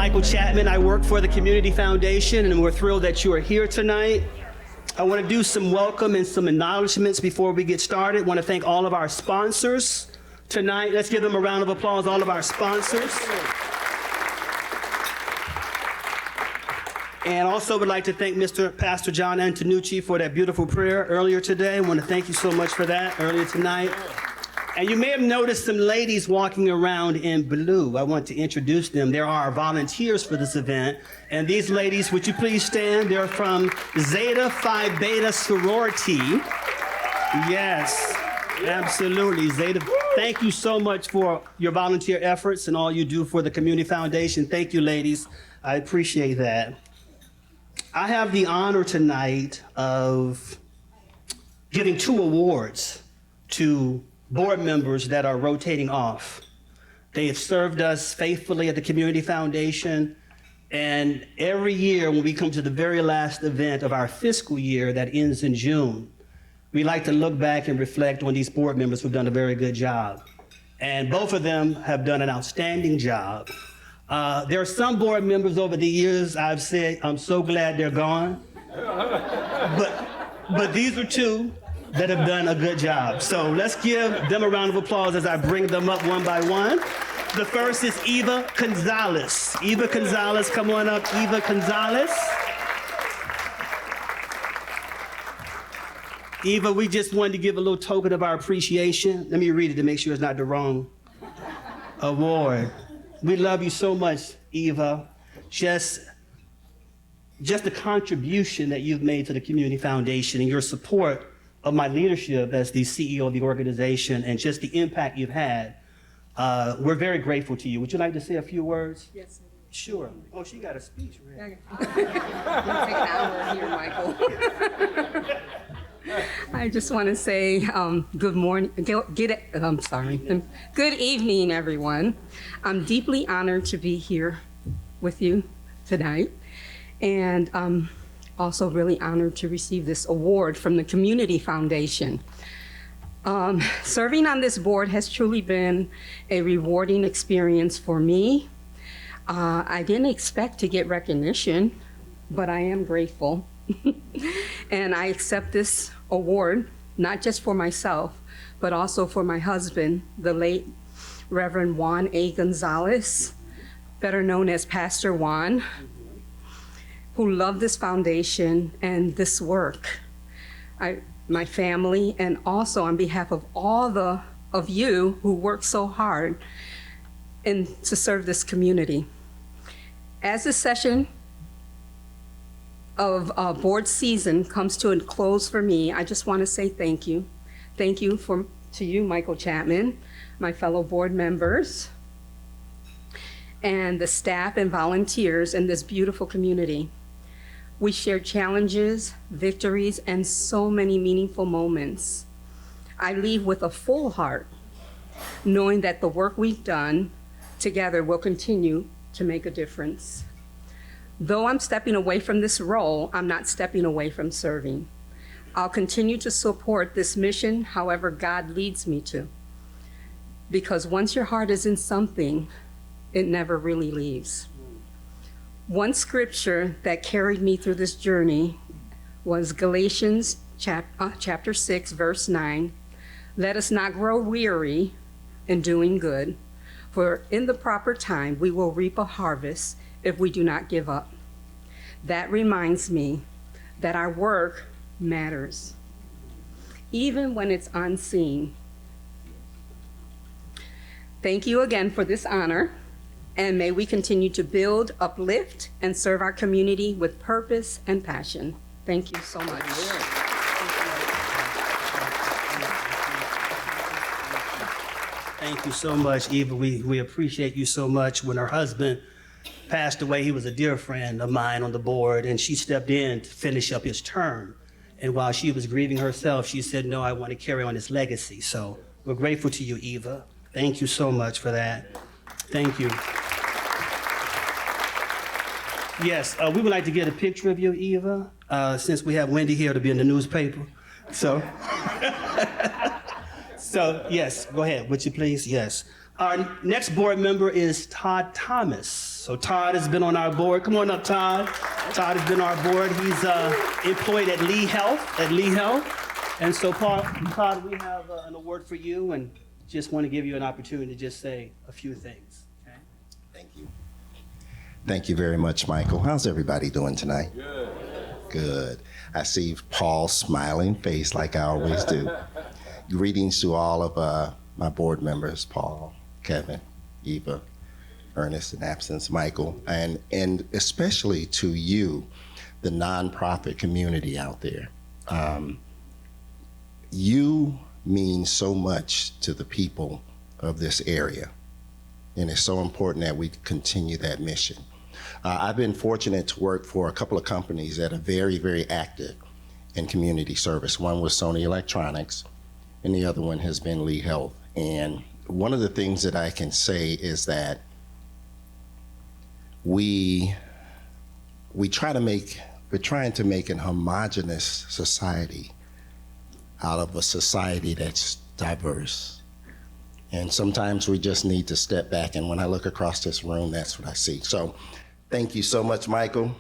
Michael Chapman. I work for the Community Foundation, and we're thrilled that you are here tonight. I want to do some welcome and some acknowledgments before we get started. I want to thank all of our sponsors tonight. Let's give them a round of applause, all of our sponsors. And also would like to thank Pastor John Antonucci for that beautiful prayer earlier today. I want to thank you so much for that earlier tonight. And you may have noticed some ladies walking around in blue. I want to introduce them. There are volunteers for this event. And these ladies, would you please stand? They're from Zeta Phi Beta sorority. Yes, absolutely. Zeta. Thank you so much for your volunteer efforts and all you do for the Community Foundation. Thank you, ladies. I appreciate that. I have the honor tonight of giving 2 awards to board members that are rotating off. They have served us faithfully at the Community Foundation, and every year when we come to the very last event of our fiscal year that ends in June, we like to look back and reflect on these board members who've done a very good job. And both of them have done an outstanding job. There are some board members over the years I've said, I'm so glad they're gone. But these are 2 that have done a good job. So let's give them a round of applause as I bring them up one by one. The first is Eva Gonzalez. Eva Gonzalez, come on up, Eva Gonzalez. Eva, we just wanted to give a little token of our appreciation. Let me read it to make sure it's not the wrong award. We love you so much, Eva. Just the contribution that you've made to the Community Foundation and your support of my leadership as the CEO of the organization and just the impact you've had. We're very grateful to you. Would you like to say a few words? Yes. Sure. Oh, she got a speech ready. It's going to take an hour here, Michael. I just want to say good morning. Good evening, everyone. I'm deeply honored to be here with you tonight, and also really honored to receive this award from the Community Foundation. Serving on this board has truly been a rewarding experience for me. I didn't expect to get recognition, but I am grateful. And I accept this award, not just for myself, but also for my husband, the late Reverend Juan A. Gonzalez, better known as Pastor Juan, who loved this foundation and this work. My family, and also on behalf of all of you who work so hard to serve this community. As this session of board season comes to a close for me, I just want to say thank you. Thank you to you, Michael Chapman, my fellow board members, and the staff and volunteers in this beautiful community. We shared challenges, victories, and so many meaningful moments. I leave with a full heart, knowing that the work we've done together will continue to make a difference. Though I'm stepping away from this role, I'm not stepping away from serving. I'll continue to support this mission however God leads me to. Because once your heart is in something, it never really leaves. One scripture that carried me through this journey was Galatians chapter 6, verse 9. Let us not grow weary in doing good, for in the proper time we will reap a harvest if we do not give up. That reminds me that our work matters, even when it's unseen. Thank you again for this honor, and may we continue to build, uplift, and serve our community with purpose and passion. Thank you so much. Thank you so much, Eva. We appreciate you so much. When her husband passed away, he was a dear friend of mine on the board, and she stepped in to finish up his term. And while she was grieving herself, she said, no, I want to carry on his legacy. So we're grateful to you, Eva. Thank you so much for that. Thank you. Yes, we would like to get a picture of you, Eva, since we have Wendy here to be in the newspaper. So, so yes, go ahead, would you please? Yes. Our next board member is Todd Thomas. So Todd has been on our board. Come on up, Todd. Todd has been on our board. He's employed at Lee Health. And so, Todd, we have an award for you, and just want to give you an opportunity to just say a few things. Okay? Thank you. Thank you very much, Michael. How's everybody doing tonight? Good. Good. I see Paul's smiling face like I always do. Greetings to all of my board members, Paul, Kevin, Eva, Ernest in absence, Michael, and especially to you, the nonprofit community out there. You mean so much to the people of this area, and it's so important that we continue that mission. I've been fortunate to work for a couple of companies that are very, very active in community service. One was Sony Electronics, and the other one has been Lee Health. And one of the things that I can say is that we're trying to make an homogeneous society out of a society that's diverse. And sometimes we just need to step back, and when I look across this room, that's what I see. So thank you so much, Michael.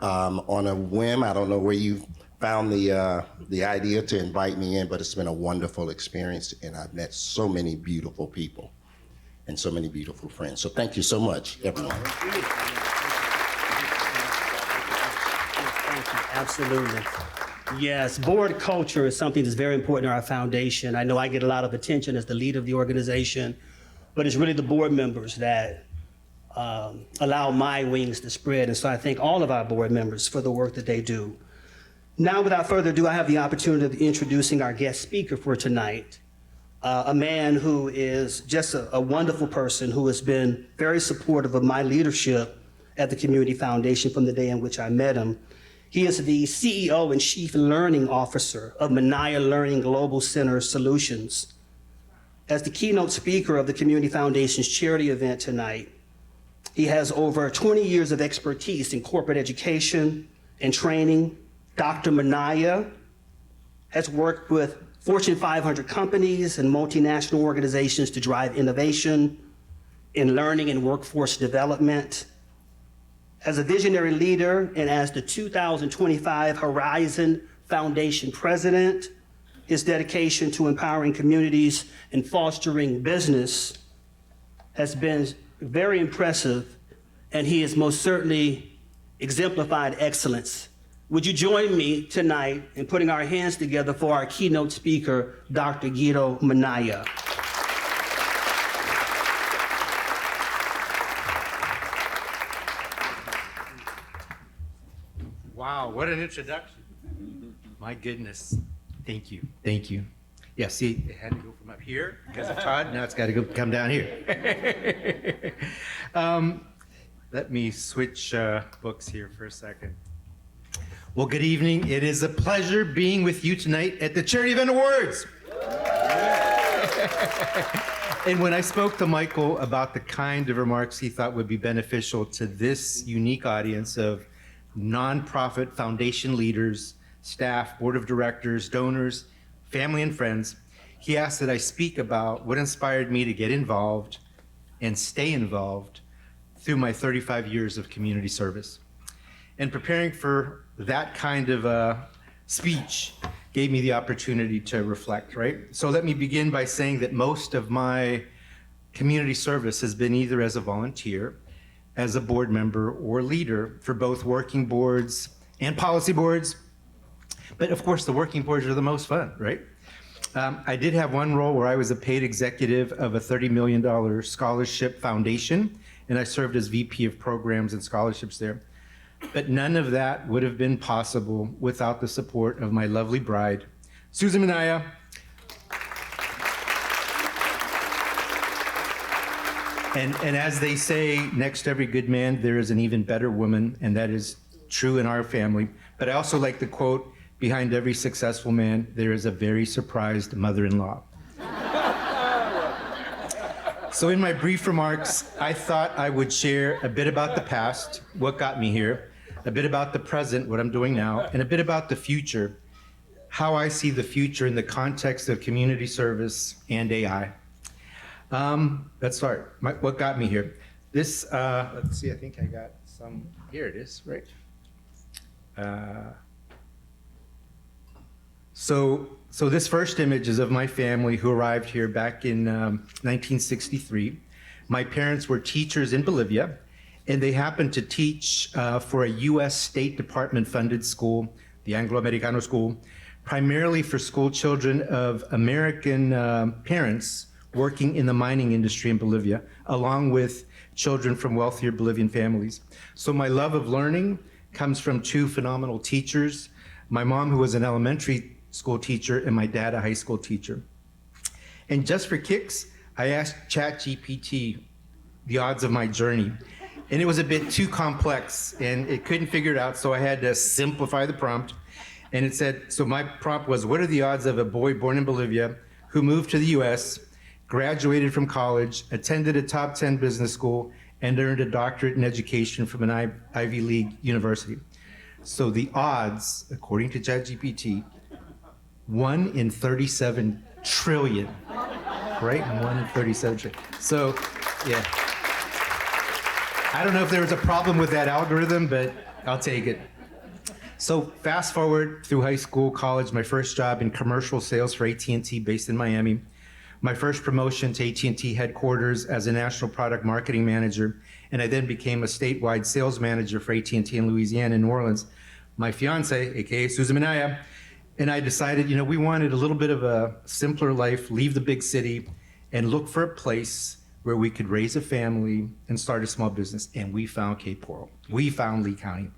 On a whim, I don't know where you found the idea to invite me in, but it's been a wonderful experience, and I've met so many beautiful people and so many beautiful friends. So thank you so much, everyone. Thank you. Absolutely. Yes, board culture is something that's very important to our foundation. I know I get a lot of attention as the leader of the organization, but it's really the board members that allow my wings to spread. And so I thank all of our board members for the work that they do. Now, without further ado, I have the opportunity of introducing our guest speaker for tonight, a man who is just a wonderful person who has been very supportive of my leadership at the Community Foundation from the day in which I met him. He is the CEO and Chief Learning Officer of Manaya Learning Global Center Solutions. As the keynote speaker of the Community Foundation's charity event tonight, he has over 20 years of expertise in corporate education and training. Dr. Manaya has worked with Fortune 500 companies and multinational organizations to drive innovation in learning and workforce development. As a visionary leader and as the 2025 Horizon Foundation president, his dedication to empowering communities and fostering business has been very impressive, and he has most certainly exemplified excellence. Would you join me tonight in putting our hands together for our keynote speaker, Dr. Guido Manaya. Wow, what an introduction. My goodness. Thank you. Thank you. Yeah, see, it had to go from up here because of Todd. Now it's got to come down here. Let me switch books here for a second. Well, good evening. It is a pleasure being with you tonight at the Charity Event Awards. And when I spoke to Michael about the kind of remarks he thought would be beneficial to this unique audience of nonprofit foundation leaders, staff, board of directors, donors, family, and friends, he asked that I speak about what inspired me to get involved and stay involved through my 35 years of community service. And preparing for that kind of speech gave me the opportunity to reflect, right? So let me begin by saying that most of my community service has been either as a volunteer, as a board member, or leader for both working boards and policy boards. But of course, the working boards are the most fun, right? I did have one role where I was a paid executive of a $30 million scholarship foundation, and I served as VP of programs and scholarships there. But none of that would have been possible without the support of my lovely bride, Susan Manaya. And as they say, next to every good man, there is an even better woman, and that is true in our family. But I also like the quote, behind every successful man, there is a very surprised mother-in-law. So in my brief remarks, I thought I would share a bit about the past, what got me here, a bit about the present, what I'm doing now, and a bit about the future, how I see the future in the context of community service and AI. Let's start. What got me here? This, let's see, I think I got some, here it is, right? So this first image is of my family who arrived here back in 1963. My parents were teachers in Bolivia, and they happened to teach for a U.S. State Department-funded school, the Anglo-Americano School, primarily for school children of American parents working in the mining industry in Bolivia, along with children from wealthier Bolivian families. So my love of learning comes from two phenomenal teachers, my mom, who was an elementary school teacher, and my dad, a high school teacher. And just for kicks, I asked ChatGPT the odds of my journey. And it was a bit too complex, and it couldn't figure it out, so I had to simplify the prompt. And it said, so my prompt was, what are the odds of a boy born in Bolivia who moved to the US, graduated from college, attended a top 10 business school, and earned a doctorate in education from an Ivy League university? So the odds, according to ChatGPT, 1 in 37 trillion, right? 1 in 37 trillion. So, yeah. I don't know if there was a problem with that algorithm, but I'll take it. So fast forward through high school, college, my first job in commercial sales for AT&T based in Miami. My first promotion to AT&T headquarters as a national product marketing manager, and I then became a statewide sales manager for AT&T in Louisiana, in New Orleans. My fiance, AKA Susan Minaya, and I decided, we wanted a little bit of a simpler life, leave the big city, and look for a place where we could raise a family and start a small business. And we found Cape Coral. We found Lee County.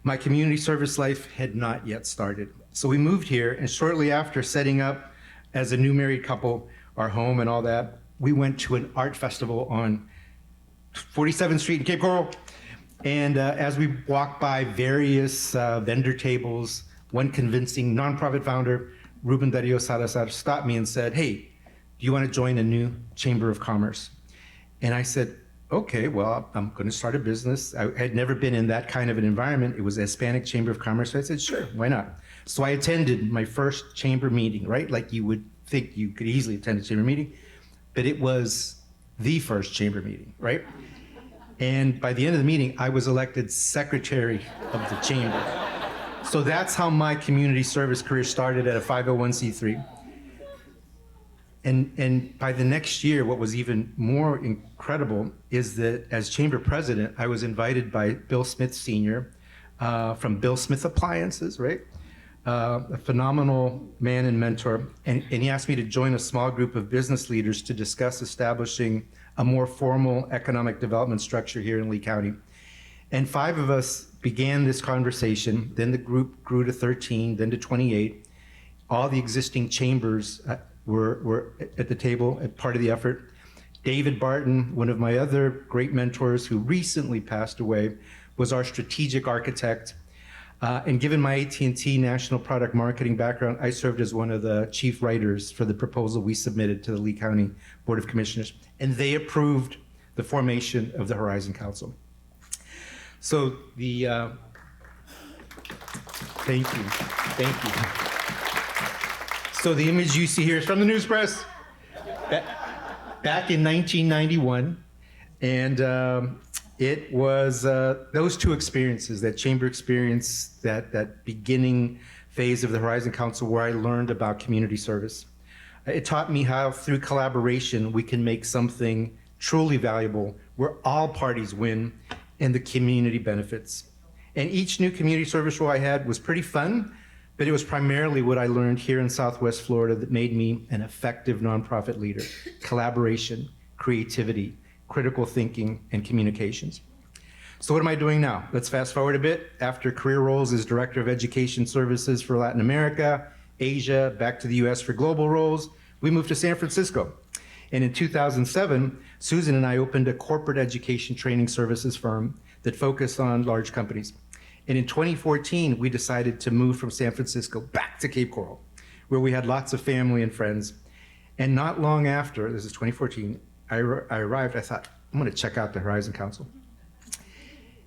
My community service life had not yet started. So we moved here, and shortly after setting up as a new married couple, our home and all that, we went to an art festival on 47th Street in Cape Coral. And as we walked by various vendor tables, one convincing nonprofit founder, Ruben Dario Salazar, stopped me and said, hey, do you want to join a new Chamber of Commerce? And I said, okay, well, I'm going to start a business. I had never been in that kind of an environment. It was a Hispanic Chamber of Commerce. So I said, sure, why not? So I attended my first chamber meeting, right? Like you would think you could easily attend a chamber meeting, but it was the first chamber meeting, right? And by the end of the meeting, I was elected secretary of the chamber. So that's how my community service career started at a 501c3. And by the next year, what was even more incredible is that as chamber president, I was invited by Bill Smith Sr. From Bill Smith Appliances, right? A phenomenal man and mentor. And he asked me to join a small group of business leaders to discuss establishing a more formal economic development structure here in Lee County. And 5 of us began this conversation. Then the group grew to 13, then to 28. All the existing chambers were at the table as part of the effort. David Barton, one of my other great mentors who recently passed away, was our strategic architect. And given my AT&T national product marketing background, I served as one of the chief writers for the proposal we submitted to the Lee County Board of Commissioners, and they approved the formation of the Horizon Council. So the, thank you. So the image you see here is from the news press back in 1991, and it was those 2 experiences, that chamber experience, that beginning phase of the Horizon Council, where I learned about community service. It taught me how through collaboration we can make something truly valuable where all parties win and the community benefits. And each new community service role I had was pretty fun, but it was primarily what I learned here in Southwest Florida that made me an effective nonprofit leader: collaboration, creativity, critical thinking, and communications. So what am I doing now? Let's fast forward a bit. After career roles as Director of Education Services for Latin America, Asia, back to the US for global roles, we moved to San Francisco. And in 2007, Susan and I opened a corporate education training services firm that focused on large companies. And in 2014, we decided to move from San Francisco back to Cape Coral, where we had lots of family and friends. And not long after, this is 2014, I arrived, I thought, I'm going to check out the Horizon Council.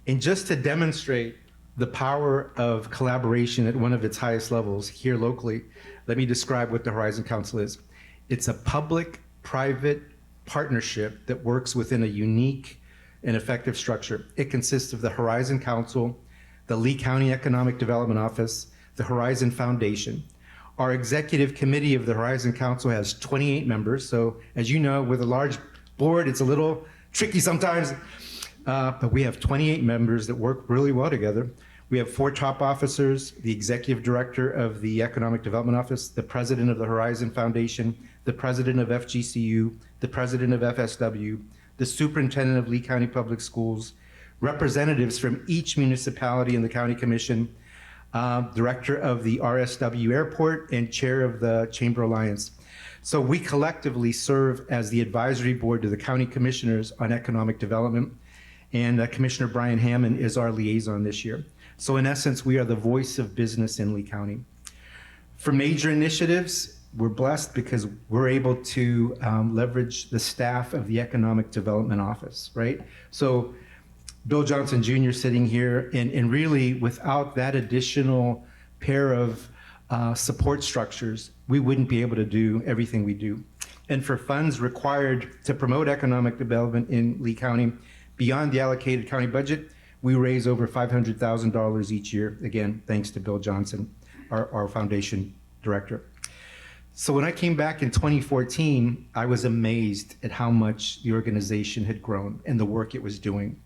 And just to demonstrate the power of collaboration at one of its highest levels here locally, let me describe what the Horizon Council is. It's a public-private partnership that works within a unique and effective structure. It consists of the Horizon Council, the Lee County Economic Development Office, the Horizon Foundation. Our executive committee of the Horizon Council has 28 members. So as you know, with a large board, it's a little tricky sometimes, but we have 28 members that work really well together. We have 4 top officers, the executive director of the Economic Development Office, the president of the Horizon Foundation, the president of FGCU, the president of FSW, the superintendent of Lee County Public Schools, representatives from each municipality in the county commission, director of the RSW Airport, and chair of the Chamber Alliance. So we collectively serve as the advisory board to the county commissioners on economic development, and Commissioner Brian Hammond is our liaison this year. So in essence, we are the voice of business in Lee County. For major initiatives, we're blessed because we're able to leverage the staff of the Economic Development Office, right? So Bill Johnson Jr. sitting here, and really without that additional pair of support structures, we wouldn't be able to do everything we do. And for funds required to promote economic development in Lee County, beyond the allocated county budget, we raise over $500,000 each year, again, thanks to Bill Johnson, our foundation director. So when I came back in 2014, I was amazed at how much the organization had grown and the work it was doing.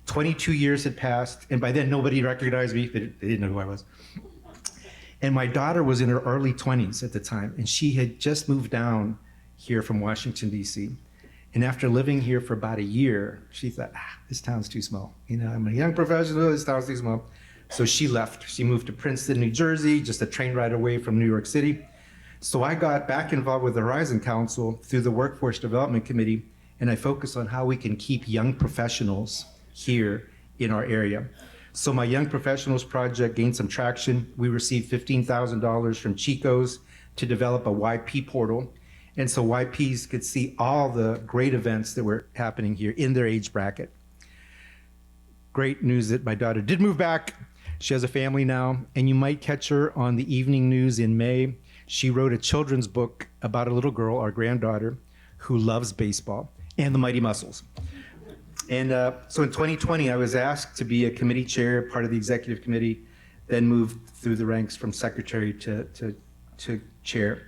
22 years had passed, and by then nobody recognized me. They didn't know who I was. And my daughter was in her early 20s at the time, and she had just moved down here from Washington, D.C. And after living here for about a year, she thought, this town's too small. You know, I'm a young professional, this town's too small. So she left. She moved to Princeton, New Jersey, just a train ride away from New York City. So I got back involved with the Horizon Council through the Workforce Development Committee, and I focused on how we can keep young professionals here in our area. So my Young Professionals Project gained some traction. We received $15,000 from Chico's to develop a YP portal. And so YPs could see all the great events that were happening here in their age bracket. Great news that my daughter did move back. She has a family now, and you might catch her on the evening news in May. She wrote a children's book about a little girl, our granddaughter, who loves baseball and the Mighty Muscles. And so in 2020, I was asked to be a committee chair, part of the executive committee, then moved through the ranks from secretary to chair.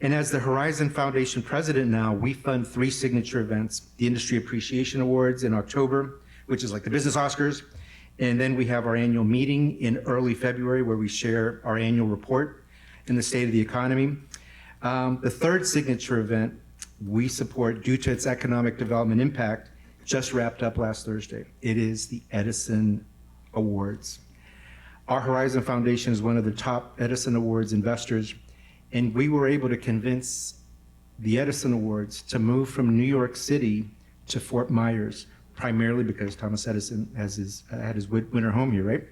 And as the Horizon Foundation president now, we fund 3 signature events: the Industry Appreciation Awards in October, which is like the business Oscars. And then we have our annual meeting in early February where we share our annual report in the state of the economy. The 3rd signature event we support due to its economic development impact just wrapped up last Thursday. It is the Edison Awards. Our Horizon Foundation is one of the top Edison Awards investors, and we were able to convince the Edison Awards to move from New York City to Fort Myers, primarily because Thomas Edison had his winter home here, right?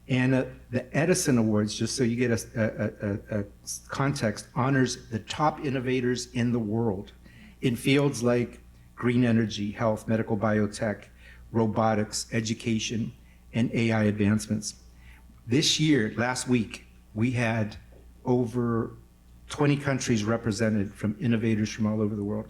And the Edison Awards, just so you get a context, honors the top innovators in the world in fields like green energy, health, medical biotech, robotics, education, and AI advancements. This year, last week, we had over 20 countries represented from innovators from all over the world.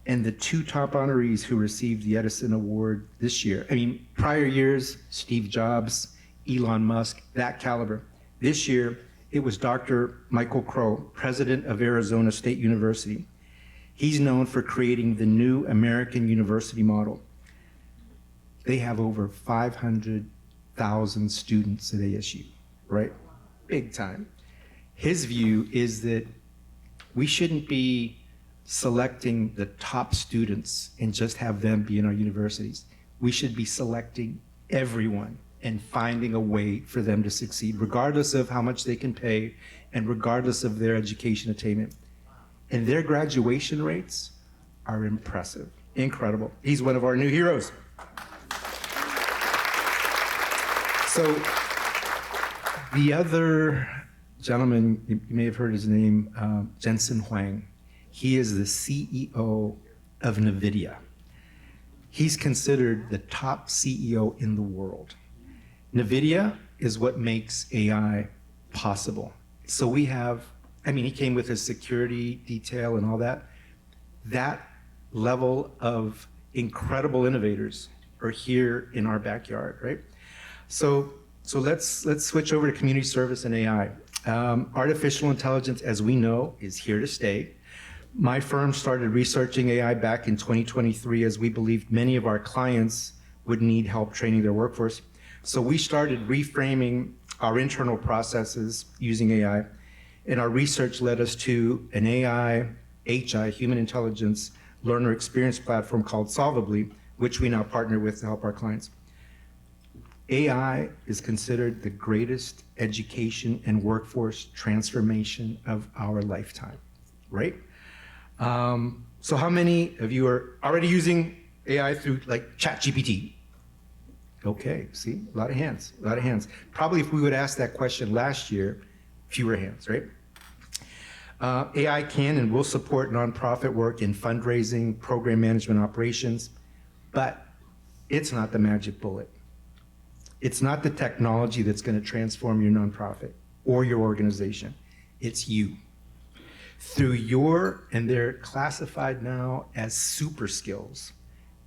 And the 2 top honorees who received the Edison Award this year, I mean, prior years, Steve Jobs, Elon Musk, that caliber. This year, it was Dr. Michael Crow, president of Arizona State University. He's known for creating the new American university model. They have over 500,000 students at ASU, right? Big time. His view is that we shouldn't be selecting the top students and just have them be in our universities. We should be selecting everyone and finding a way for them to succeed, regardless of how much they can pay and regardless of their education attainment. And their graduation rates are impressive, incredible. He's one of our new heroes. So the other gentleman, you may have heard his name, Jensen Huang. He is the CEO of NVIDIA. He's considered the top CEO in the world. NVIDIA is what makes AI possible. So we have I mean, he came with his security detail and all that. That level of incredible innovators are here in our backyard, right? So let's switch over to community service and AI. Artificial intelligence, as we know, is here to stay. My firm started researching AI back in 2023 as we believed many of our clients would need help training their workforce. So we started reframing our internal processes using AI, and our research led us to an AI, HI, human intelligence learner experience platform called Solvably, which we now partner with to help our clients. AI is considered the greatest education and workforce transformation of our lifetime, right? So how many of you are already using AI through like ChatGPT? Okay, see, a lot of hands, a lot of hands. Probably if we would ask that question last year, fewer hands, right? AI can and will support nonprofit work in fundraising, program management operations, but it's not the magic bullet. It's not the technology that's going to transform your nonprofit or your organization. It's you. Through your, and they're classified now as super skills,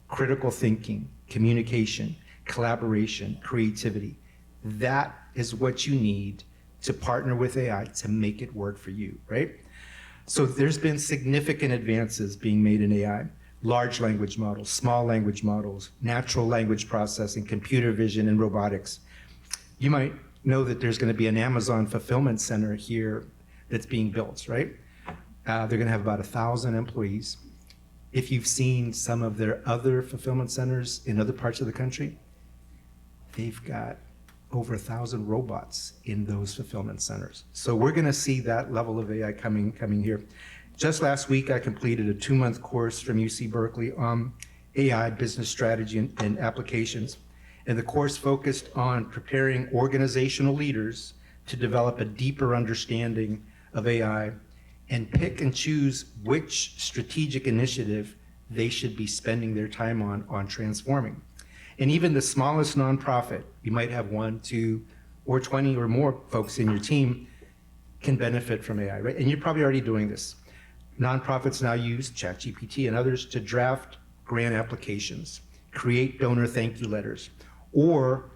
critical thinking, communication, collaboration, creativity. That is what you need to partner with AI to make it work for you, right? So there's been significant advances being made in AI. Large language models, small language models, natural language processing, computer vision, and robotics. You might know that there's going to be an Amazon fulfillment center here that's being built, right? They're going to have about 1,000 employees. If you've seen some of their other fulfillment centers in other parts of the country, they've got over 1,000 robots in those fulfillment centers. So we're going to see that level of AI coming here. Just last week, I completed a 2-month course from UC Berkeley on AI business strategy and applications. And the course focused on preparing organizational leaders to develop a deeper understanding of AI and pick and choose which strategic initiative they should be spending their time on transforming. And even the smallest nonprofit, you might have 1, 2, or 20 or more folks in your team, can benefit from AI, right? And you're probably already doing this. Nonprofits now use ChatGPT and others to draft grant applications, create donor thank you letters, or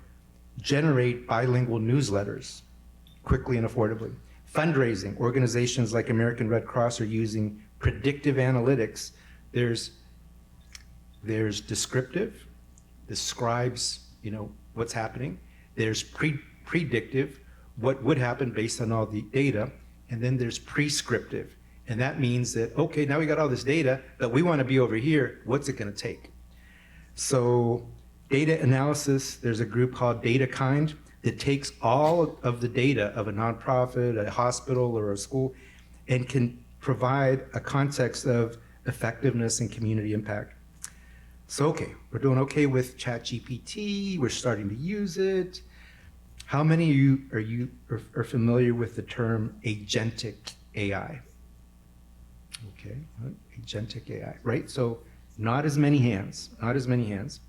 generate bilingual newsletters quickly and affordably. Fundraising, organizations like American Red Cross are using predictive analytics. There's descriptive, describes, what's happening. There's predictive, what would happen based on all the data. And then there's prescriptive. And that means that, okay, now we got all this data, but we want to be over here. What's it going to take? So data analysis, there's a group called DataKind that takes all of the data of a nonprofit, a hospital, or a school, and can provide a context of effectiveness and community impact. So, okay, we're doing okay with ChatGPT. We're starting to use it. How many of you are familiar with the term agentic AI? Okay, agentic AI, right? So not as many hands, not as many hands.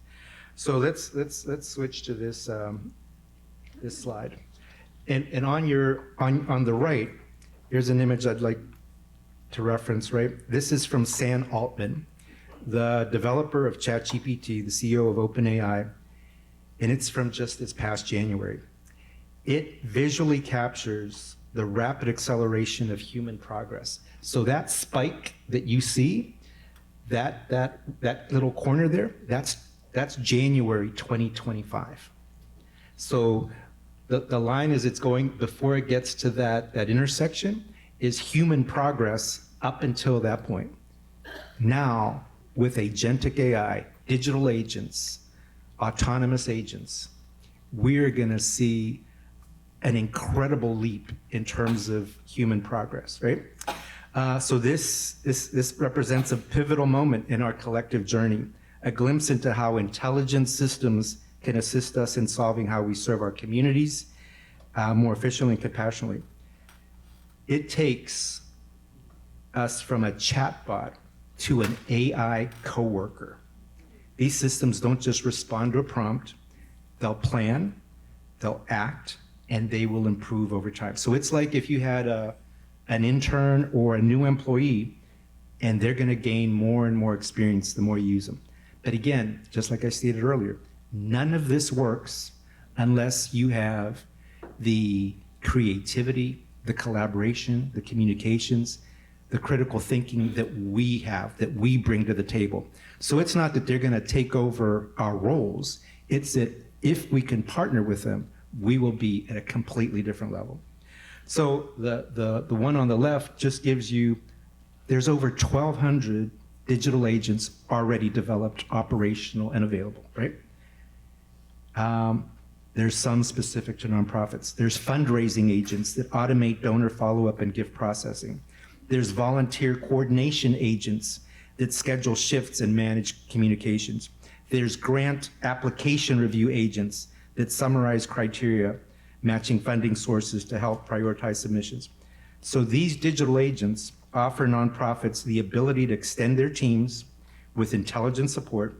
So let's switch to this this slide. And on the right, here's an image I'd like to reference, right? This is from Sam Altman, the developer of ChatGPT, the CEO of OpenAI, and it's from just this past January. It visually captures the rapid acceleration of human progress. So that spike that you see, that little corner there, that's January 2025. So the line as it's going, before it gets to that intersection, is human progress up until that point. Now, with agentic AI, digital agents, autonomous agents, we're going to see an incredible leap in terms of human progress, right? So this represents a pivotal moment in our collective journey, a glimpse into how intelligent systems can assist us in solving how we serve our communities more efficiently and compassionately. It takes us from a chatbot to an AI coworker. These systems don't just respond to a prompt, they'll plan, they'll act, and they will improve over time. So it's like if you had an intern or a new employee, and they're going to gain more and more experience the more you use them. But again, just like I stated earlier, none of this works unless you have the creativity, the collaboration, the communications, the critical thinking that we have, that we bring to the table. So it's not that they're going to take over our roles. It's that if we can partner with them, we will be at a completely different level. So the one on the left just gives you, there's over 1,200 digital agents already developed, operational, and available, right? There's some specific to nonprofits. There's fundraising agents that automate donor follow-up and gift processing. There's volunteer coordination agents that schedule shifts and manage communications. There's grant application review agents that summarize criteria, matching funding sources to help prioritize submissions. So these digital agents offer nonprofits the ability to extend their teams with intelligent support,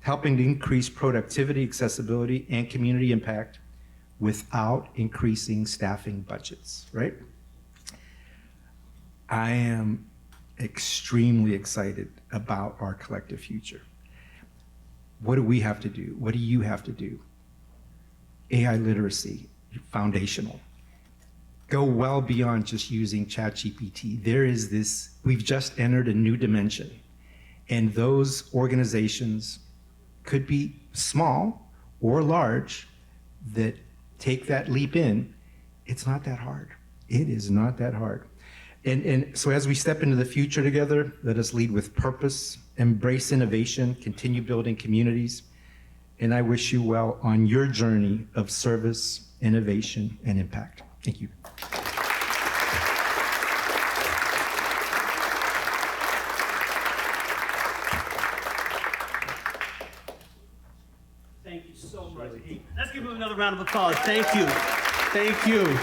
helping to increase productivity, accessibility, and community impact without increasing staffing budgets, right? I am extremely excited about our collective future. What do we have to do? What do you have to do? AI literacy, foundational. Go well beyond just using ChatGPT. There is this, we've just entered a new dimension. And those organizations could be small or large that take that leap in. It's not that hard. It is not that hard. And so as we step into the future together, let us lead with purpose, embrace innovation, continue building communities. And I wish you well on your journey of service, innovation, and impact. Thank you. Thank you so much. Let's give him another round of applause. Thank you. Thank you.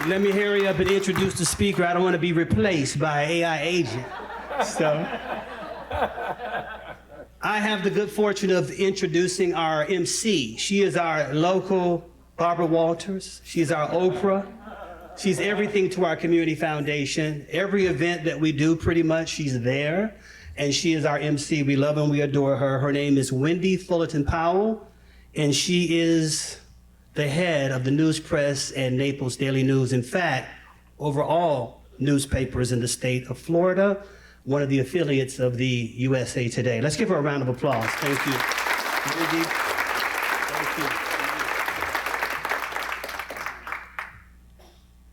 Let me hurry up and introduce the speaker. I don't want to be replaced by an AI agent. So I have the good fortune of introducing our MC. She is our local Barbara Walters. She's our Oprah. She's everything to our community foundation. Every event that we do, pretty much, she's there. And she is our MC. We love and we adore her. Her name is Wendy Fullerton Powell, and she is the head of the News Press and Naples Daily News. In fact, over all newspapers in the state of Florida, one of the affiliates of the USA Today. Let's give her a round of applause. Thank you. Wendy, thank you.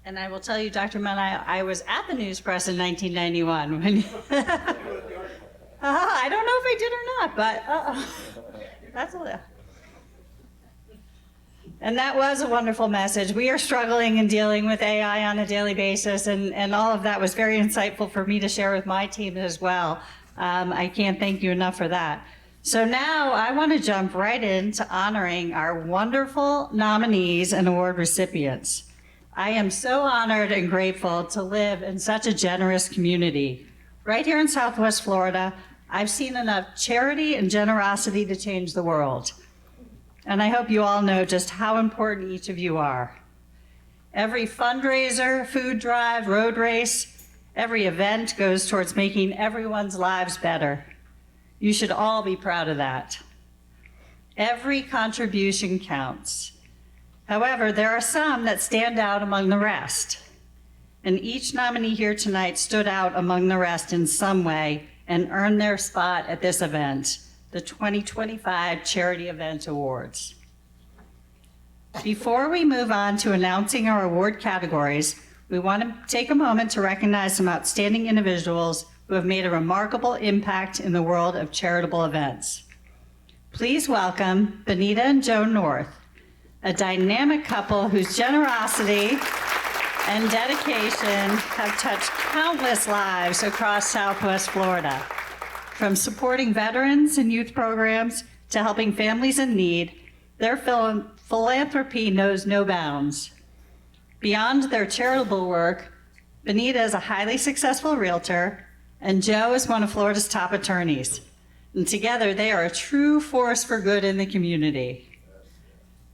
And I will tell you, Dr. Munn, I was at the News Press in 1991. When I don't know if I did or not, but that's a... And that was a wonderful message. We are struggling and dealing with AI on a daily basis, and all of that was very insightful for me to share with my team as well. I can't thank you enough for that. So now I want to jump right into honoring our wonderful nominees and award recipients. I am so honored and grateful to live in such a generous community. Right here in Southwest Florida, I've seen enough charity and generosity to change the world. And I hope you all know just how important each of you are. Every fundraiser, food drive, road race, every event goes towards making everyone's lives better. You should all be proud of that. Every contribution counts. However, there are some that stand out among the rest. And each nominee here tonight stood out among the rest in some way and earned their spot at this event, the 2025 Charity Event Awards. Before we move on to announcing our award categories, we want to take a moment to recognize some outstanding individuals who have made a remarkable impact in the world of charitable events. Please welcome Benita and Joe North, a dynamic couple whose generosity and dedication have touched countless lives across Southwest Florida. From supporting veterans and youth programs to helping families in need, their philanthropy knows no bounds. Beyond their charitable work, Benita is a highly successful realtor, and Joe is one of Florida's top attorneys. And together, they are a true force for good in the community.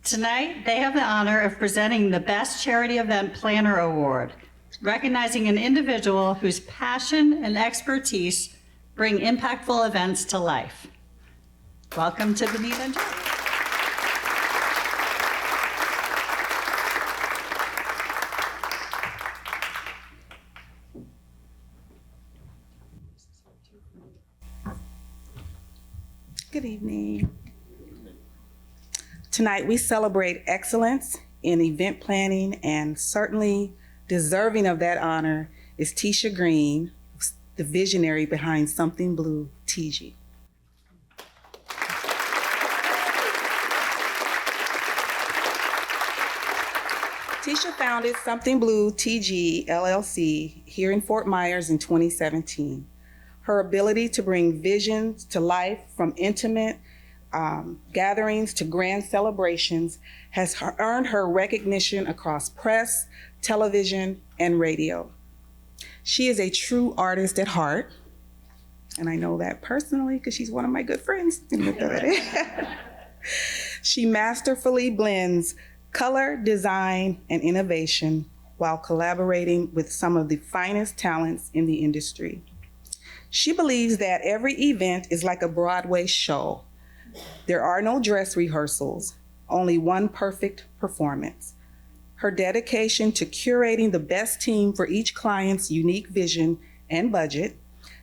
Tonight, they have the honor of presenting the Best Charity Event Planner Award, recognizing an individual whose passion and expertise bring impactful events to life. Welcome to Benita and Joe. Good evening. Tonight we celebrate excellence in event planning, and certainly deserving of that honor is Tisha Green, the visionary behind Something Blue TG. Tisha founded Something Blue TG LLC here in Fort Myers in 2017. Her ability to bring visions to life, from intimate gatherings to grand celebrations, has earned her recognition across press, television, and radio. She is a true artist at heart, and I know that personally because she's one of my good friends. She masterfully blends color, design, and innovation while collaborating with some of the finest talents in the industry. She believes that every event is like a Broadway show. There are no dress rehearsals, only one perfect performance. Her dedication to curating the best team for each client's unique vision and budget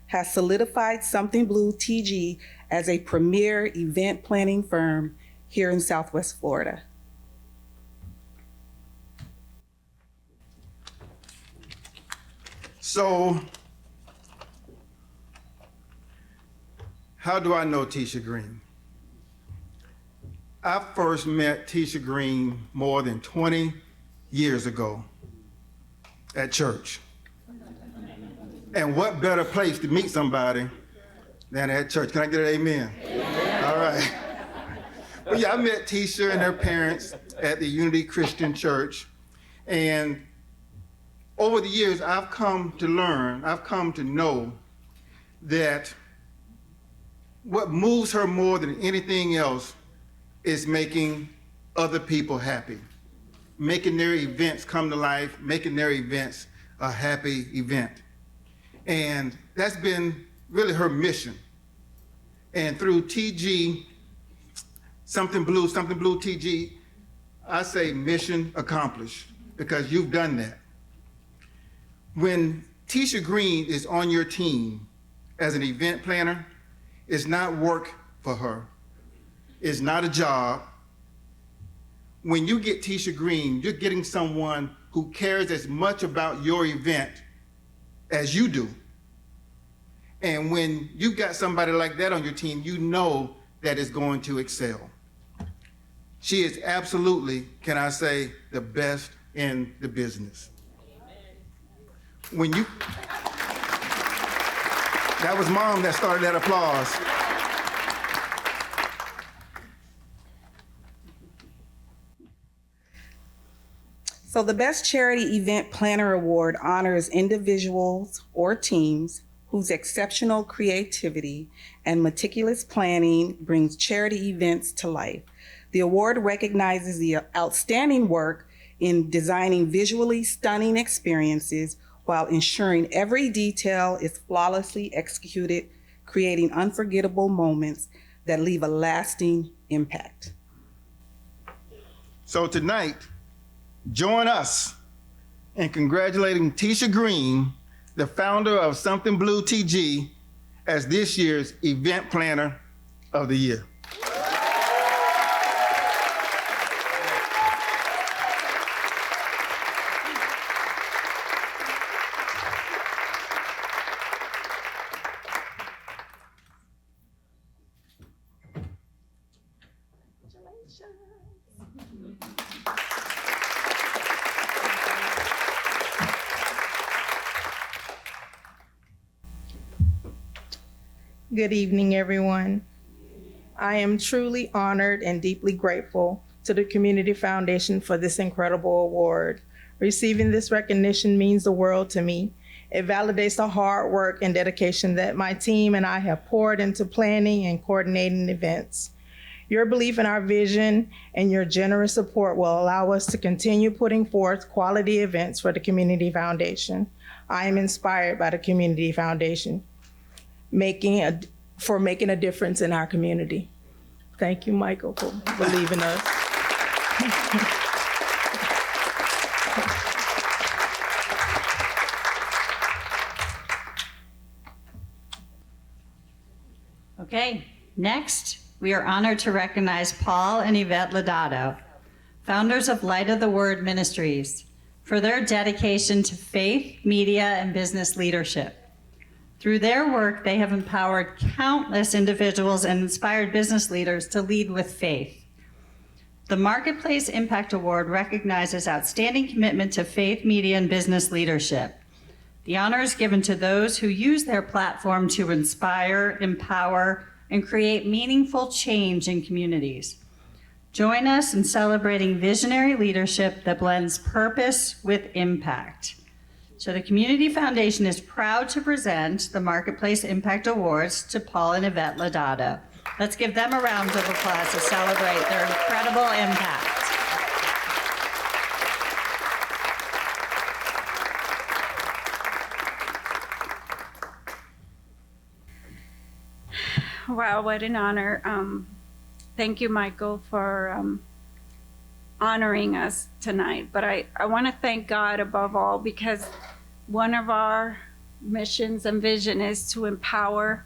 has solidified Something Blue TG as a premier event planning firm here in Southwest Florida. So, how do I know Tisha Green? I first met Tisha Green more than 20 years ago at church. And what better place to meet somebody than at church? Can I get an amen? All right. Well, yeah, I met Tisha and her parents at the Unity Christian Church. And over the years, I've come to learn, I've come to know that what moves her more than anything else is making other people happy, making their events come to life, making their events a happy event. And that's been really her mission. And through TG, Something Blue TG, I say mission accomplished, because you've done that. When Tisha Green is on your team as an event planner, it's not work for her. It's not a job. When you get Tisha Green, you're getting someone who cares as much about your event as you do. And when you've got somebody like that on your team, you know that it's going to excel. She is absolutely, can I say, the best in the business. When you, that was Mom that started that applause. So the Best Charity Event Planner Award honors individuals or teams whose exceptional creativity and meticulous planning brings charity events to life. The award recognizes the outstanding work in designing visually stunning experiences while ensuring every detail is flawlessly executed, creating unforgettable moments that leave a lasting impact. So tonight, join us in congratulating Tisha Green, the founder of Something Blue TG, as this year's Event Planner of the Year. Good evening, everyone. I am truly honored and deeply grateful to the Community Foundation for this incredible award. Receiving this recognition means the world to me. It validates the hard work and dedication that my team and I have poured into planning and coordinating events. Your belief in our vision and your generous support will allow us to continue putting forth quality events for the Community Foundation. I am inspired by the Community Foundation for making a difference in our community. Thank you, Michael, for believing us. Okay, next, we are honored to recognize Paul and Yvette Lodato, founders of Light of the Word Ministries, for their dedication to faith, media, and business leadership. Through their work, they have empowered countless individuals and inspired business leaders to lead with faith. The Marketplace Impact Award recognizes outstanding commitment to faith, media, and business leadership. The honor is given to those who use their platform to inspire, empower, and create meaningful change in communities. Join us in celebrating visionary leadership that blends purpose with impact. So the Community Foundation is proud to present the Marketplace Impact Awards to Paul and Yvette Lodato. Let's give them a round of applause to celebrate their incredible impact. Wow, what an honor. Thank you, Michael, for honoring us tonight. But I want to thank God above all, because one of our missions and vision is to empower,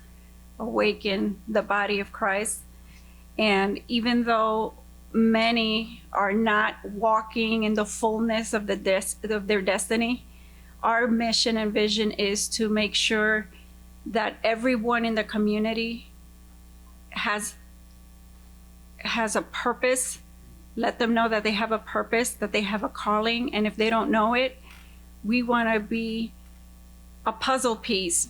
awaken the body of Christ. And even though many are not walking in the fullness of their destiny, our mission and vision is to make sure that everyone in the community has a purpose. Let them know that they have a purpose, that they have a calling, and if they don't know it, we want to be a puzzle piece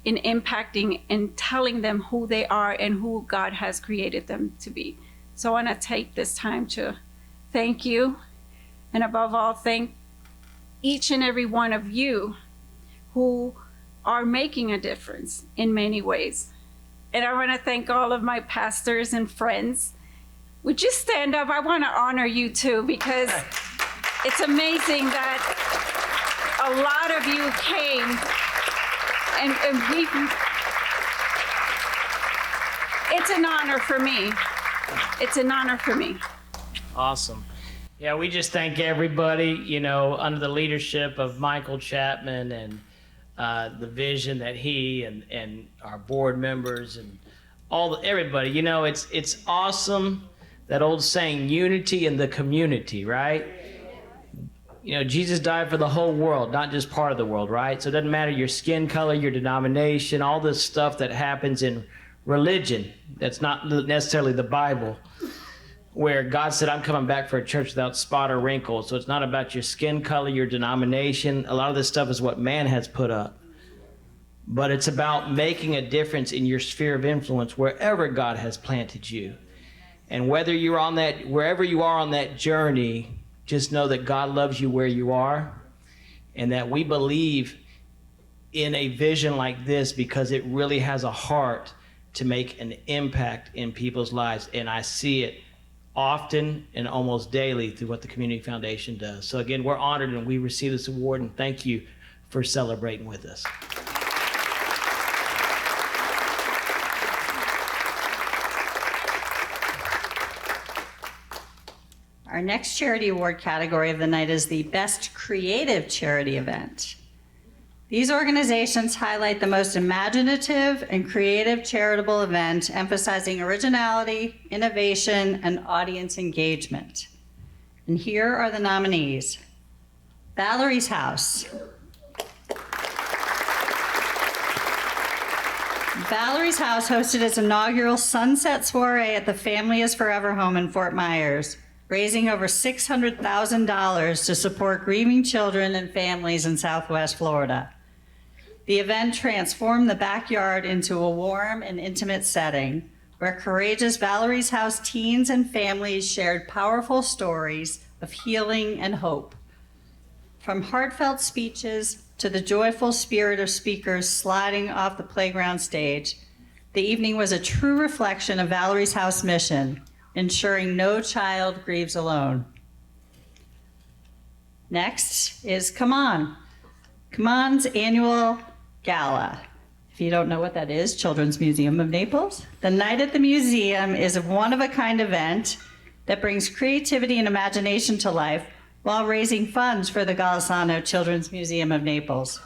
in impacting and telling them who they are and who God has created them to be. So I want to take this time to thank you, and above all, thank each and every one of you who are making a difference in many ways. And I want to thank all of my pastors and friends. Would you stand up? I want to honor you too, because it's amazing that a lot of you came and it's an honor for me. It's an honor for me. Awesome. Yeah, we just thank everybody, under the leadership of Michael Chapman and the vision that he and our board members and everybody, it's awesome, that old saying, unity in the community, right? Jesus died for the whole world, not just part of the world, right? So it doesn't matter your skin color, your denomination, all this stuff that happens in religion that's not necessarily the Bible, where God said, I'm coming back for a church without spot or wrinkle. So it's not about your skin color, your denomination. A lot of this stuff is what man has put up. But it's about making a difference in your sphere of influence wherever God has planted you. And wherever you are on that journey, just know that God loves you where you are, and that we believe in a vision like this because it really has a heart to make an impact in people's lives. And I see it often and almost daily through what the Community Foundation does. So again, we're honored and we receive this award, and thank you for celebrating with us. Our next charity award category of the night is the Best Creative Charity Event. These organizations highlight the most imaginative and creative charitable event, emphasizing originality, innovation, and audience engagement. And here are the nominees. Valerie's House. Valerie's House hosted its inaugural Sunset Soiree at the Family is Forever home in Fort Myers, raising over $600,000 to support grieving children and families in Southwest Florida. The event transformed the backyard into a warm and intimate setting where courageous Valerie's House teens and families shared powerful stories of healing and hope. From heartfelt speeches to the joyful spirit of speakers sliding off the playground stage, The evening was a true reflection of Valerie's house mission, ensuring no child grieves alone. Next is Come On. Come On's annual gala. If you don't know what that is, Children's Museum of Naples. The Night at the Museum is a one-of-a-kind event that brings creativity and imagination to life while raising funds for the Golisano Children's Museum of Naples.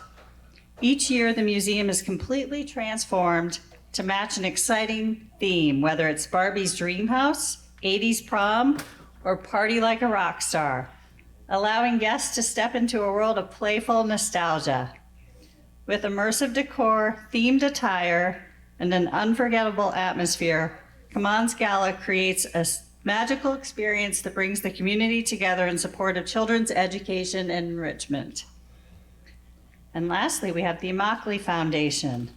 Each year, the museum is completely transformed to match an exciting theme, whether it's Barbie's Dream House, 80s prom, or Party Like a Rock Star, allowing guests to step into a world of playful nostalgia. With immersive decor, themed attire, and an unforgettable atmosphere, Come On's Gala creates a magical experience that brings the community together in support of children's education and enrichment. And lastly, we have the Immokalee Foundation.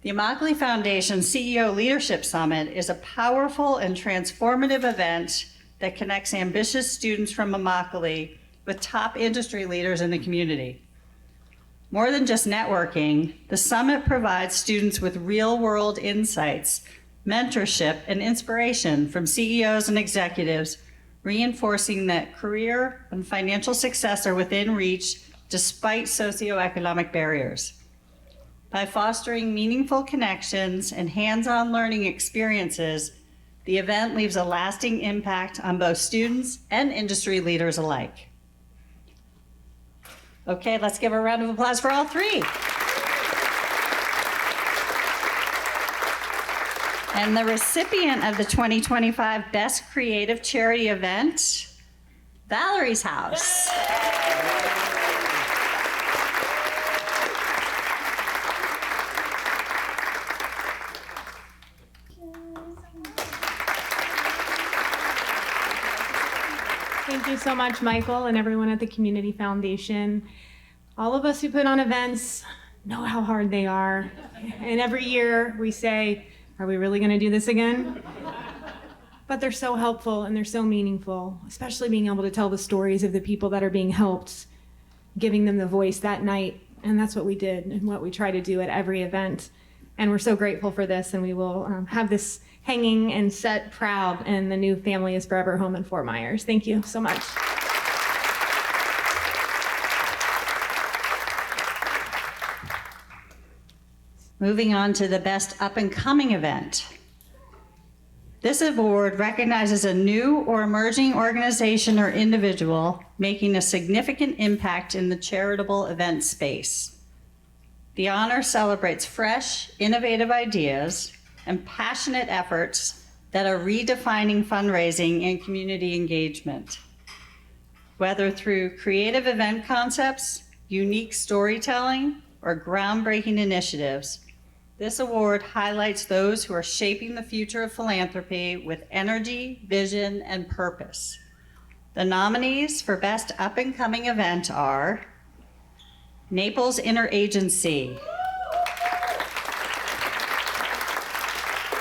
The Immokalee Foundation CEO Leadership Summit is a powerful and transformative event that connects ambitious students from Immokalee with top industry leaders in the community. More than just networking, the summit provides students with real-world insights, mentorship, and inspiration from CEOs and executives, reinforcing that career and financial success are within reach despite socioeconomic barriers. By fostering meaningful connections and hands-on learning experiences, the event leaves a lasting impact on both students and industry leaders alike. Okay, let's give a round of applause for all three. And the recipient of the 2025 Best Creative Charity Event, Valerie's House. Thank you so much, Michael, and everyone at the Community Foundation. All of us who put on events know how hard they are. And every year we say, are we really going to do this again? But they're so helpful and they're so meaningful, especially being able to tell the stories of the people that are being helped, giving them the voice that night. And that's what we did and what we try to do at every event. And we're so grateful for this, and we will have this hanging and set proud, and the new family is forever home in Fort Myers. Thank you so much. Moving on to the Best Up-and-Coming Event. This award recognizes a new or emerging organization or individual making a significant impact in the charitable event space. The honor celebrates fresh, innovative ideas and passionate efforts that are redefining fundraising and community engagement. Whether through creative event concepts, unique storytelling, or groundbreaking initiatives, this award highlights those who are shaping the future of philanthropy with energy, vision, and purpose. The nominees for Best Up-and-Coming Event are Naples Interagency.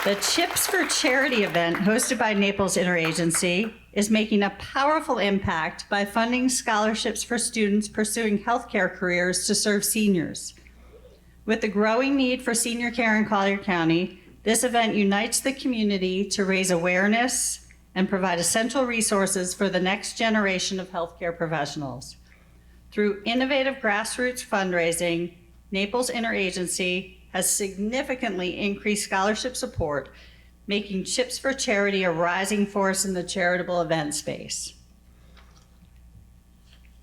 The Chips for Charity event hosted by Naples Interagency is making a powerful impact by funding scholarships for students pursuing healthcare careers to serve seniors. With the growing need for senior care in Collier County, this event unites the community to raise awareness and provide essential resources for the next generation of healthcare professionals. Through innovative grassroots fundraising, Naples Interagency has significantly increased scholarship support, making Chips for Charity a rising force in the charitable event space.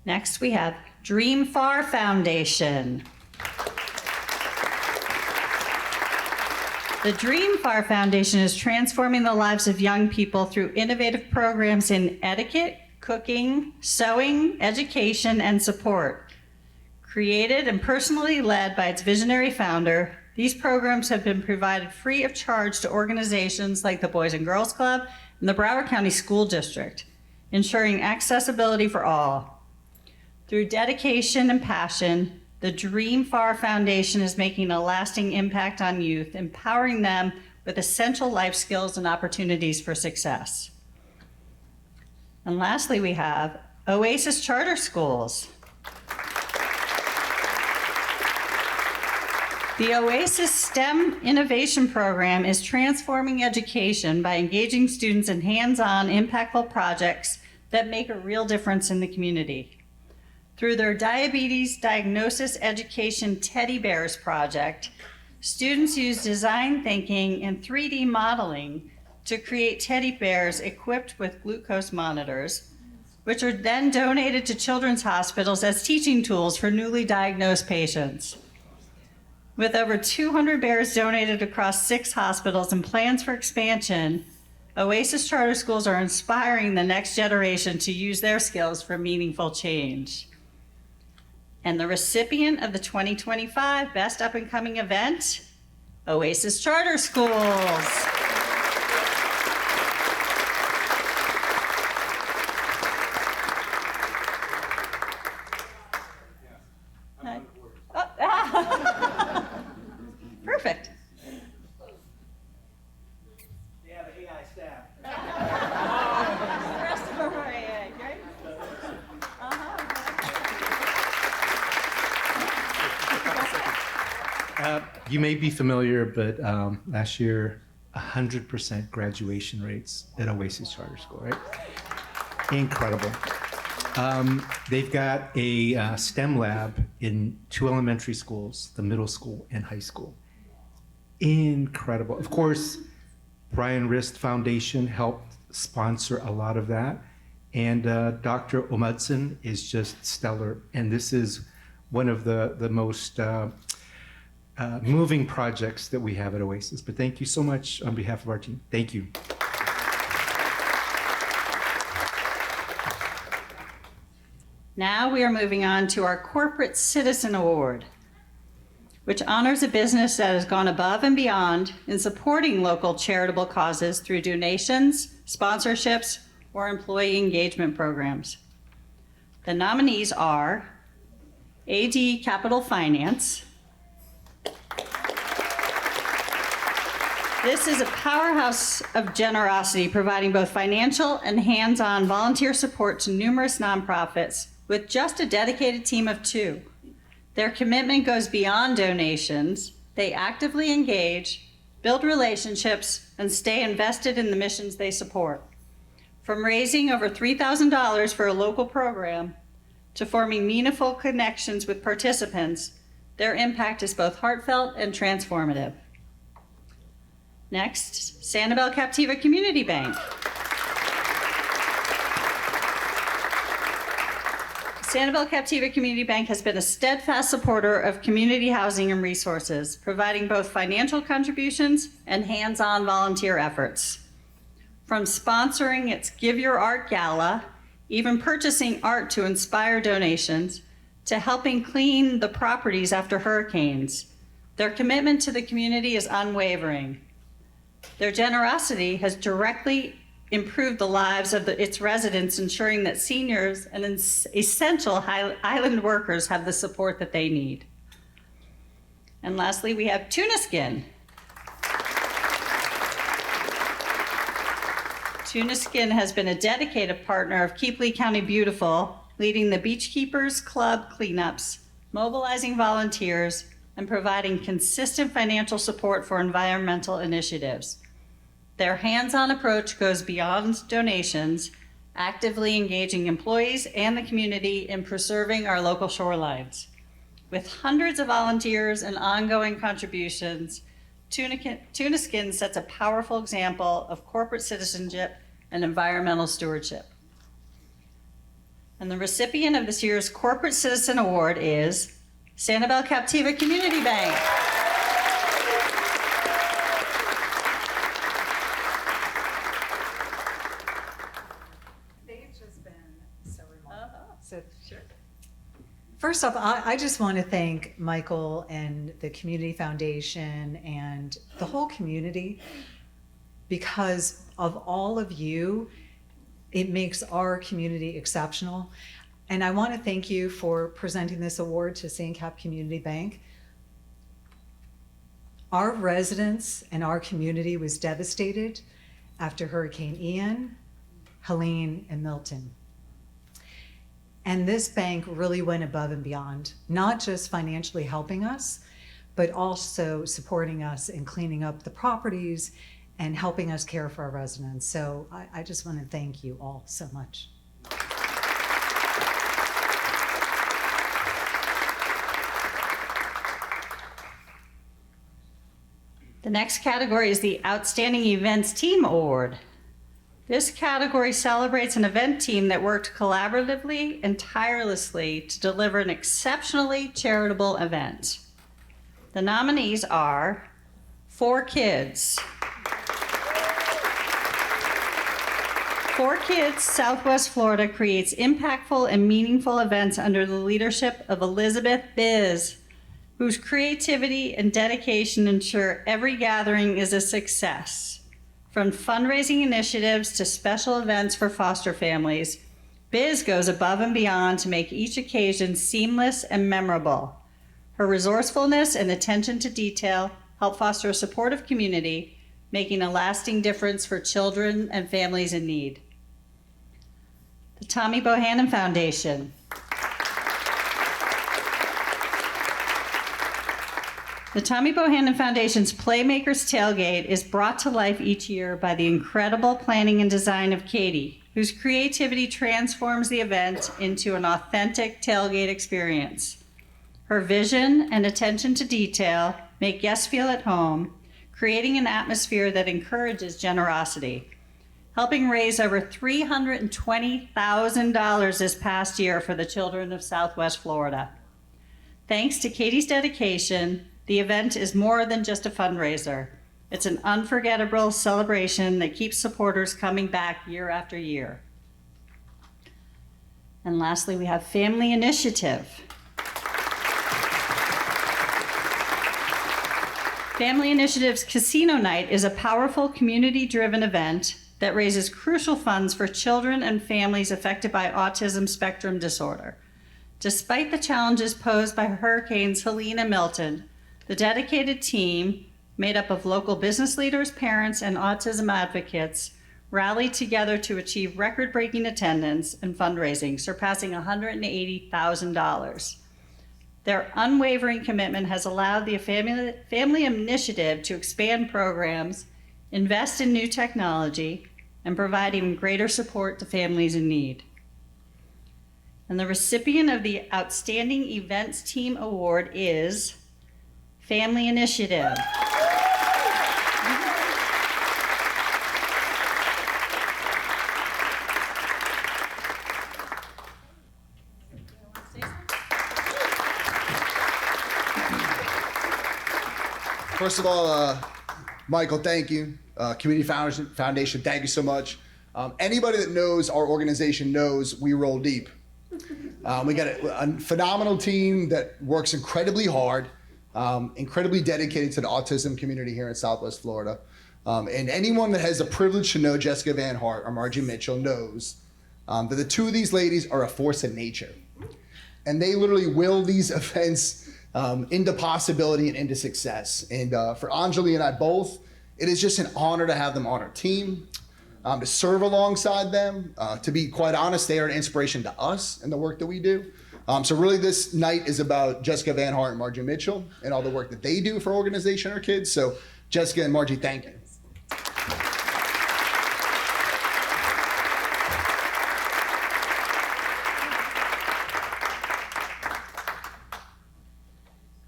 Next, we have Dream Far Foundation. The Dream Far Foundation is transforming the lives of young people through innovative programs in etiquette, cooking, sewing, education, and support. Created and personally led by its visionary founder, these programs have been provided free of charge to organizations like the Boys and Girls Club and the Broward County School District, ensuring accessibility for all. Through dedication and passion, the Dream Far Foundation is making a lasting impact on youth, empowering them with essential life skills and opportunities for success. And lastly, we have Oasis Charter Schools. The OASIS STEM Innovation Program is transforming education by engaging students in hands-on, impactful projects that make a real difference in the community. Through their Diabetes Diagnosis Education Teddy Bears project, students use design thinking and 3D modeling to create teddy bears equipped with glucose monitors, which are then donated to children's hospitals as teaching tools for newly diagnosed patients. With over 200 bears donated across 6 hospitals and plans for expansion, OASIS charter schools are inspiring the next generation to use their skills for meaningful change. And the recipient of the 2025 Best Up and Coming event, OASIS Charter Schools. Perfect. They have an AI staff. The rest of them are AA, right? You may be familiar, but last year, 100% graduation rates at Oasis Charter School, right? Incredible. They've got a STEM lab in 2 elementary schools, the middle school and high school. Incredible. Of course, Brian Rist Foundation helped sponsor a lot of that. And Dr. Omudson is just stellar. And this is one of the most moving projects that we have at Oasis. But thank you so much on behalf of our team. Thank you. Now we are moving on to our Corporate Citizen Award, which honors a business that has gone above and beyond in supporting local charitable causes through donations, sponsorships, or employee engagement programs. The nominees are AD Capital Finance. This is a powerhouse of generosity, providing both financial and hands-on volunteer support to numerous nonprofits with just a dedicated team of 2. Their commitment goes beyond donations. They actively engage, build relationships, and stay invested in the missions they support. From raising over $3,000 for a local program to forming meaningful connections with participants, their impact is both heartfelt and transformative. Next, Sanibel Captiva Community Bank. Sanibel Captiva Community Bank has been a steadfast supporter of community housing and resources, providing both financial contributions and hands-on volunteer efforts. From sponsoring its Give Your Art Gala, even purchasing art to inspire donations, to helping clean the properties after hurricanes, their commitment to the community is unwavering. Their generosity has directly improved the lives of its residents, ensuring that seniors and essential island workers have the support that they need. And lastly, we have Tuna Skin. Tuna Skin has been a dedicated partner of Keep Lee County Beautiful, leading the Beachkeepers Club cleanups, mobilizing volunteers, and providing consistent financial support for environmental initiatives. Their hands-on approach goes beyond donations, actively engaging employees and the community in preserving our local shorelines. With hundreds of volunteers and ongoing contributions, Tuna Skin sets a powerful example of corporate citizenship and environmental stewardship. And the recipient of this year's Corporate Citizen Award is Sanibel Captiva Community Bank. So, sure. First off, I just want to thank Michael and the Community Foundation and the whole community, because of all of you, it makes our community exceptional. And I want to thank you for presenting this award to St. Cap Community Bank. Our residents and our community was devastated after Hurricane Ian, Helene, and Milton. And this bank really went above and beyond, not just financially helping us, but also supporting us in cleaning up the properties and helping us care for our residents. So I just want to thank you all so much. The next category is the Outstanding Events Team Award. This category celebrates an event team that worked collaboratively and tirelessly to deliver an exceptionally charitable event. The nominees are 4Kids. 4Kids Southwest Florida creates impactful and meaningful events under the leadership of Elizabeth Biz, whose creativity and dedication ensure every gathering is a success. From fundraising initiatives to special events for foster families, Biz goes above and beyond to make each occasion seamless and memorable. Her resourcefulness and attention to detail help foster a supportive community, making a lasting difference for children and families in need. The Tommy Bohannon Foundation. The Tommy Bohannon Foundation's Playmakers Tailgate is brought to life each year by the incredible planning and design of Katie, whose creativity transforms the event into an authentic tailgate experience. Her vision and attention to detail make guests feel at home, creating an atmosphere that encourages generosity, helping raise over $320,000 this past year for the children of Southwest Florida. Thanks to Katie's dedication, the event is more than just a fundraiser. It's an unforgettable celebration that keeps supporters coming back year after year. And lastly, we have Family Initiative. Family Initiative's Casino Night is a powerful community-driven event that raises crucial funds for children and families affected by autism spectrum disorder. Despite the challenges posed by Hurricanes Helene and Milton, the dedicated team, made up of local business leaders, parents, and autism advocates, rallied together to achieve record-breaking attendance and fundraising, surpassing $180,000. Their unwavering commitment has allowed the Family Initiative to expand programs, invest in new technology, and provide even greater support to families in need. And the recipient of the Outstanding Events Team Award is Family Initiative. First of all, Michael, thank you. Community Foundation, thank you so much. Anybody that knows our organization knows we roll deep. We got a phenomenal team that works incredibly hard, incredibly dedicated to the autism community here in Southwest Florida. And anyone that has the privilege to know Jessica Van Hart or Margie Mitchell knows that the two of these ladies are a force of nature. And they literally will these events into possibility and into success. And for Anjali and I both, it is just an honor to have them on our team, to serve alongside them. To be quite honest, they are an inspiration to us in the work that we do. So really this night is about Jessica Van Hart and Margie Mitchell and all the work that they do for our organization, our kids. So Jessica and Margie, thank you.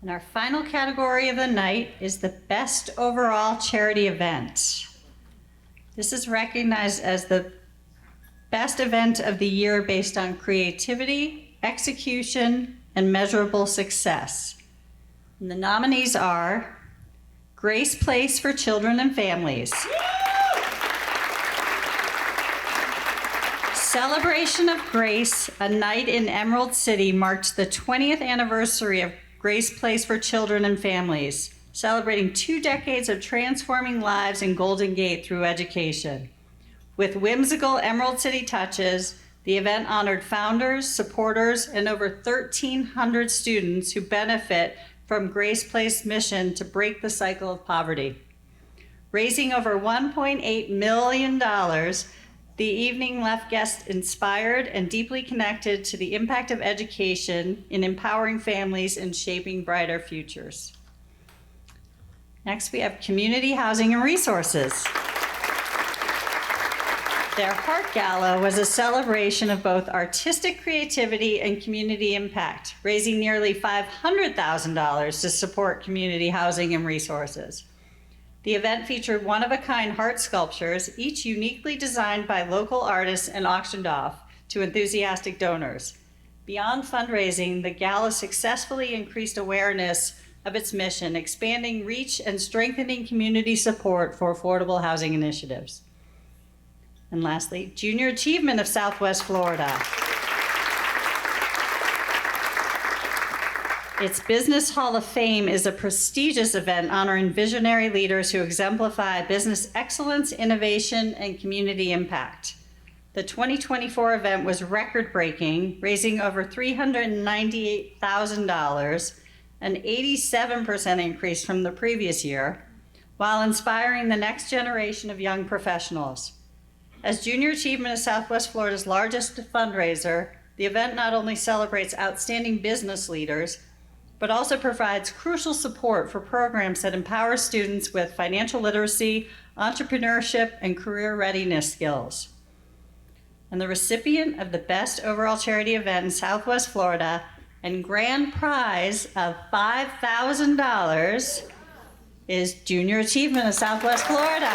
And our final category of the night is the Best Overall Charity Event. This is recognized as the best event of the year based on creativity, execution, and measurable success. And the nominees are Grace Place for Children and Families, Celebration of Grace, a night in Emerald City, marked the 20th anniversary of Grace Place for Children and Families, celebrating 2 decades of transforming lives in Golden Gate through education. With whimsical Emerald City touches, the event honored founders, supporters, and over 1,300 students who benefit from Grace Place's mission to break the cycle of poverty. Raising over $1.8 million, the evening left guests inspired and deeply connected to the impact of education in empowering families and shaping brighter futures. Next, we have Community Housing and Resources. Their Heart Gala was a celebration of both artistic creativity and community impact, raising nearly $500,000 to support community housing and resources. The event featured one-of-a-kind heart sculptures, each uniquely designed by local artists and auctioned off to enthusiastic donors. Beyond fundraising, the gala successfully increased awareness of its mission, expanding reach and strengthening community support for affordable housing initiatives. And lastly, Junior Achievement of Southwest Florida. Its Business Hall of Fame is a prestigious event honoring visionary leaders who exemplify business excellence, innovation, and community impact. The 2024 event was record-breaking, raising over $398,000, an 87% increase from the previous year, while inspiring the next generation of young professionals. As Junior Achievement of Southwest Florida's largest fundraiser, the event not only celebrates outstanding business leaders, but also provides crucial support for programs that empower students with financial literacy, entrepreneurship, and career readiness skills. And the recipient of the Best Overall Charity Event in Southwest Florida and grand prize of $5,000 is Junior Achievement of Southwest Florida.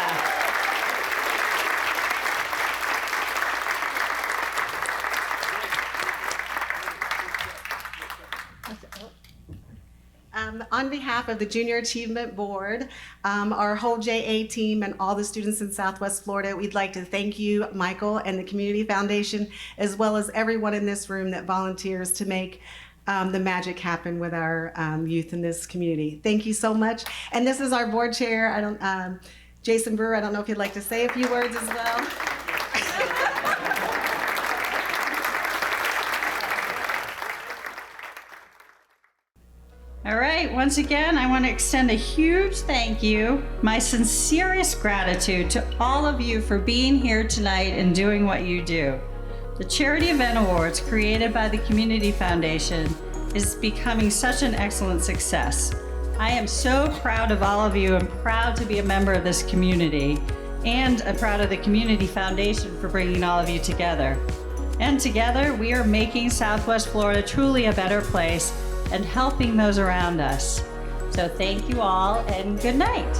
On behalf of the Junior Achievement Board, our whole JA team, and all the students in Southwest Florida, we'd like to thank you, Michael, and the Community Foundation, as well as everyone in this room that volunteers to make the magic happen with our youth in this community. Thank you so much. And this is our board chair, Jason Brewer. I don't know if you'd like to say a few words as well. All right, once again, I want to extend a huge thank you, my sincerest gratitude to all of you for being here tonight and doing what you do. The Charity Event Awards, created by the Community Foundation, is becoming such an excellent success. I am so proud of all of you and proud to be a member of this community, and I'm proud of the Community Foundation for bringing all of you together. And together, we are making Southwest Florida truly a better place and helping those around us. So thank you all, and good night.